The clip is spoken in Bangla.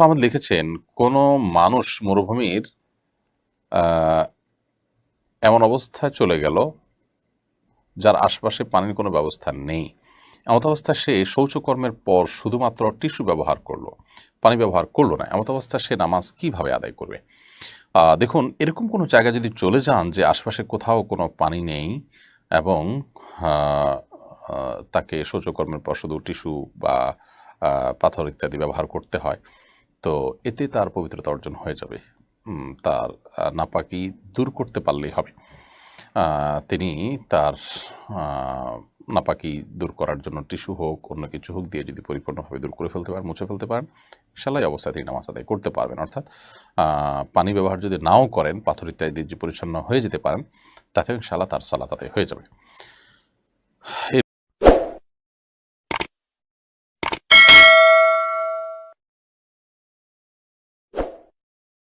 আহমদ লিখেছেন, কোনো মানুষ মরুভূমির এমন অবস্থায় চলে গেল যার আশপাশে পানির কোনো ব্যবস্থা নেই। এমত অবস্থা সে শৌচকর্মের পর শুধুমাত্র টিস্যু ব্যবহার করলো, পানি ব্যবহার করলো না। এমত অবস্থা সে নামাজ কিভাবে আদায় করবে? দেখুন, এরকম কোনো জায়গায় যদি চলে যান যে আশপাশে কোথাও কোনো পানি নেই এবং আহ, তাকে শৌচকর্মের পর শুধু টিস্যু বা পাথর ইত্যাদি ব্যবহার করতে হয়, তো এতে তার পবিত্রতা অর্জন হয়ে যাবে। তার নাপাকি দূর করতে পারলেই হবে। তিনি তার নাপাকি দূর করার জন্য টিস্যু হোক, অন্য কিছু হোক দিয়ে যদি পরিপূর্ণভাবে দূর করে ফেলতে পারেন, মুছে ফেলতে পারেন, সেলাই অবস্থায় তিনি নামাজ আদায় করতে পারবেন। অর্থাৎ পানি ব্যবহার যদি নাও করেন, পাথর ইত্যাদি যে পরিচ্ছন্ন হয়ে যেতে পারেন, তাতে ইনশাআল্লাহ তার সালাত আদায় হয়ে যাবে।